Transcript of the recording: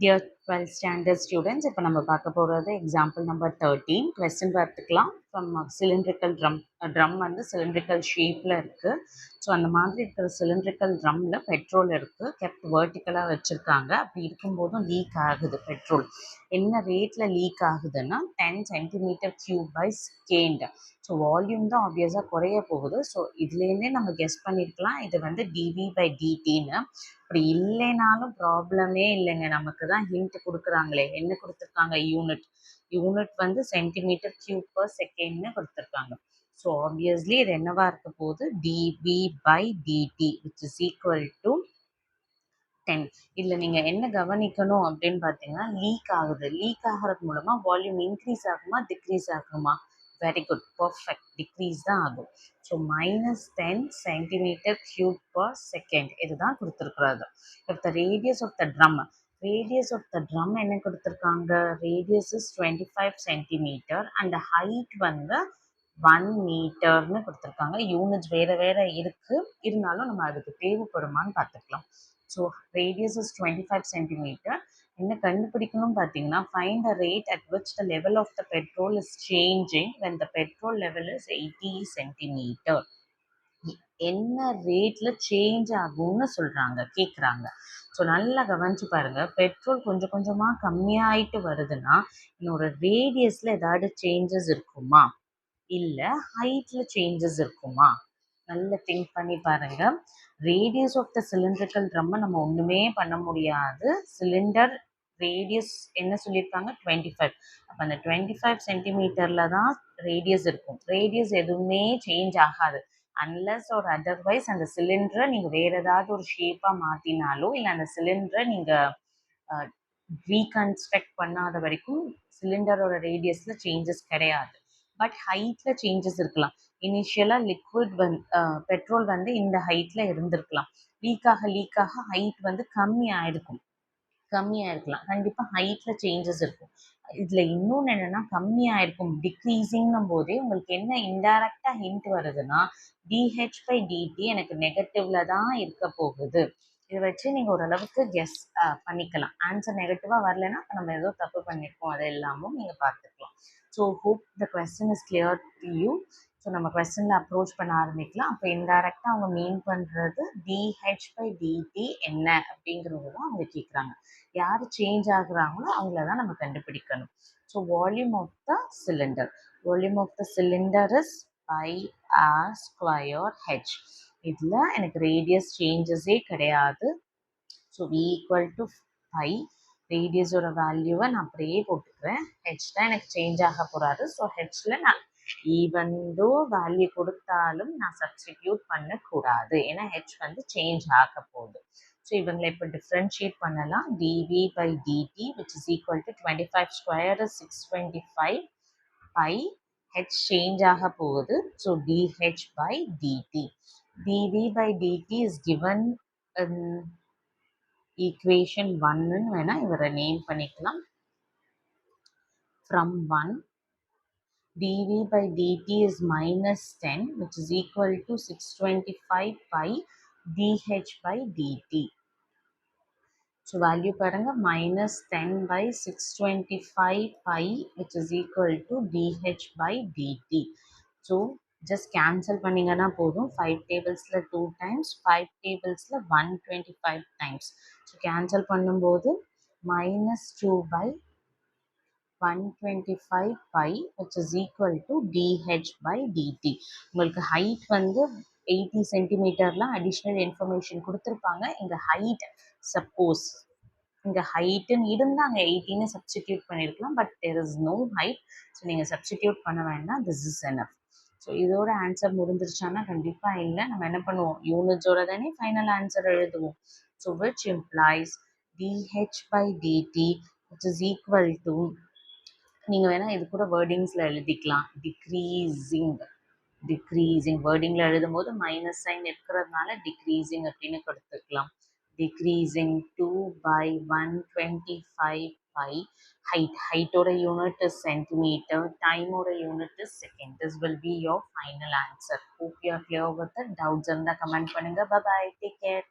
Dear 12th standard students, இப்போ நம்ம பார்க்க போகிறது எக்ஸாம்பிள் நம்பர் 13 கொஸ்டின் பார்த்துக்கலாம். ஃப்ரம் சிலிண்ட்ரிக்கல் ட்ரம் வந்து சிலிண்ட்ரிக்கல் ஷேப்பில் இருக்குது. ஸோ அந்த மாதிரி இருக்கிற சிலிண்ட்ரிக்கல் ட்ரம்மில் பெட்ரோல் இருக்குது, கெப்ட் வேர்ட்டிக்கலாக வச்சுருக்காங்க. அப்படி இருக்கும்போதும் லீக் ஆகுது பெட்ரோல். என்ன ரேட்டில் லீக் ஆகுதுன்னா 10 centimetre cube by second. So volume தான் ஆப்வியஸாக குறைய போகுது. ஸோ இதுலேருந்தே நம்ம கெஸ் பண்ணியிருக்கலாம் இது வந்து டிவி பை டிடின்னு. அப்படி இல்லைனாலும் ப்ராப்ளமே இல்லைங்க, நமக்கு தான் ஹிண்ட் கொடுக்குறாங்களே. என்ன கொடுத்துருக்காங்க? யூனிட் வந்து சென்டிமீட்டர் கியூப் பர் செகண்ட்னு கொடுத்துருக்காங்க. ஸோ ஆப்வியஸ்லி இது என்னவா இருக்க போகுது? DV by DD which is equal to 10. இதில் நீங்கள் என்ன கவனிக்கணும் அப்படின்னு பார்த்தீங்கன்னா, லீக் ஆகுது. லீக் ஆகிறது மூலமாக வால்யூம் இன்க்ரீஸ் ஆகுமா டிக்ரீஸ் ஆகுமா? வெரி குட், பர்ஃபெக்ட், டிக்ரீஸ் தான் ஆகும். So -10 centimetre cube per second இதுதான் கொடுத்துருக்குறது. If the radius of the drum என்ன கொடுத்துருக்காங்க? Radius is 25 centimetre and height வந்து 1 மீட்டர்னு கொடுத்துருக்காங்க. யூனிட்ஸ் வேறு வேறு இருக்குது, இருந்தாலும் நம்ம அதுக்கு தேவைப்படுமான்னு பார்த்துக்கலாம். So radius is 25 centimetre. என்ன கண்டுபிடிக்கணும்னு பார்த்தீங்கன்னா, find the rate at which the level of the petrol is changing when the petrol level is 80 centimetre. என்ன ரேட்டில் சேஞ்ச் ஆகும்னு கேட்குறாங்க. ஸோ நல்லா கவனிச்சு பாருங்கள். பெட்ரோல் கொஞ்சம் கொஞ்சமாக கம்மியாயிட்டு வருதுன்னா என்னோட ரேடியஸில் ஏதாவது சேஞ்சஸ் இருக்குமா, இல்லை ஹைட்டில் சேஞ்சஸ் இருக்குமா? நல்ல திங்க் பண்ணி பாருங்க. ரேடியஸ் ஆஃப் த சிலிண்ட்ரிக்கல் ட்ரம்மை நம்ம ஒன்றுமே பண்ண முடியாது. சிலிண்டர் ரேடியஸ் என்ன சொல்லியிருக்காங்க? 25. அப்போ அந்த 25 சென்டிமீட்டரில் தான் ரேடியஸ் இருக்கும். ரேடியஸ் எதுவுமே சேஞ்ச் ஆகாது அன்லஸ் ஒரு அதர்வைஸ் அந்த சிலிண்டரை நீங்கள் வேறு ஏதாவது ஒரு ஷேப்பாக மாற்றினாலோ, இல்லை அந்த சிலிண்டரை நீங்கள் ரீகன்ஸ்ட்ரக்ட் பண்ணாத வரைக்கும் சிலிண்டரோட ரேடியஸில் சேஞ்சஸ் கிடையாது. பட் ஹைட்டில் சேஞ்சஸ் இருக்கலாம். இனிஷியலாக லிக்விட் பெட்ரோல் வந்து இந்த ஹைட்டில் இருந்திருக்கலாம். லீக்காக ஹைட் வந்து கம்மியாக இருக்கலாம். கண்டிப்பாக ஹைட்டில் சேஞ்சஸ் இருக்கும். இதில் இன்னொன்று என்னென்னா, கம்மியாக இருக்கும் டிக்ரீஸிங்கும் போதே உங்களுக்கு என்ன இன்டைரக்டாக ஹிண்ட் வருதுன்னா, டிஹெச் பை டிடி எனக்கு நெகட்டிவில் தான் இருக்க போகுது. இதை வச்சு நீங்கள் ஓரளவுக்கு கெஸ் பண்ணிக்கலாம். ஆன்சர் நெகட்டிவாக வரலைன்னா நம்ம ஏதோ தப்பு பண்ணியிருக்கோம், அது எல்லாமும் நீங்கள் பார்த்துக்கலாம். So hope the question is clear to you. So நம்ம கொஸ்டினில் அப்ரோச் பண்ண ஆரம்பிக்கலாம். அப்போ இன்டைரக்டாக அவங்க மீன் பண்ணுறது டிஹெச் பை டிடி என்ன அப்படிங்கிறது தான் அவங்க கேட்குறாங்க. யார் சேஞ்ச் ஆகுறாங்களோ அவங்கள தான் நம்ம கண்டுபிடிக்கணும். So volume of the cylinder is pi R square H. இதில் எனக்கு ரேடியஸ் சேஞ்சஸே கிடையாது. So V equal to 5. ரேடியஸோட வேல்யூவை நான் அப்படியே போட்டுக்கிறேன். ஹெச் தான் எனக்கு சேஞ்ச் ஆக போகிறாரு. ஸோ ஹெச்சில் நான் ஈவன் தோ வேல்யூ கொடுத்தாலும் நான் சப்ஸ்டிடியூட் பண்ணக்கூடாது, ஏன்னா ஹெச் வந்து சேஞ்ச் ஆக போகுது. ஸோ இவங்களை இப்போ டிஃப்ரென்ஷியேட் பண்ணலாம். D V by DD which is equal to 25 square 625 by H change ஆக போகுது. So d H by d t. D V by d t is given equation 1ன்னு வேணால் இவரை நேம் பண்ணிக்கலாம். From 1 dv by dt is -10 which is equal to 625 pi dh by dt. So value paranga -10 by 625 pi which is equal to dh by dt. So just cancel பண்ணீங்கன்னா போதும். 5 tablesல 2 times, 5 tablesல 125 times. So cancel பண்ணும்போது -2 by 125 pi which is equal to dh by dt. உங்களுக்கு height வந்து 80 சென்டிமீட்டர்லாம் additional information கொடுத்துருப்பாங்க. இங்கே height suppose இங்கே ஹைட்டுன்னு இருந்தாங்க 80ன்னு சப்ஸ்டிடியூட் பண்ணியிருக்கலாம். But there is no height. So நீங்கள் சப்ஸ்டிடியூட் பண்ண வேண்டாம். This is enough. ஸோ இதோட ஆன்சர் முடிஞ்சிருச்சானா கண்டிப்பாக இல்லை. நம்ம என்ன பண்ணுவோம்? யூனிட்ஸோட தானே ஃபைனல் ஆன்சர் எழுதுவோம். So which implies dh by dt which is equal to, நீங்கள் வேணால் இது கூட வேர்டிங்ஸில் எழுதிக்கலாம். டிக்ரீஸிங் வேர்டிங்கில் எழுதும் போது மைனஸ் சைன் இருக்கிறதுனால டிக்ரீஸிங் அப்படின்னு கொடுத்துக்கலாம். Decreasing 2 by 125 pi. ஹைட்டோட யூனிட் இஸ் சென்டிமீட்டர், டைமோட unit is second. This will be your final answer. Hope you are clear with it. Doubts இருந்தால் கமெண்ட் பண்ணுங்கள். Bye bye, take care.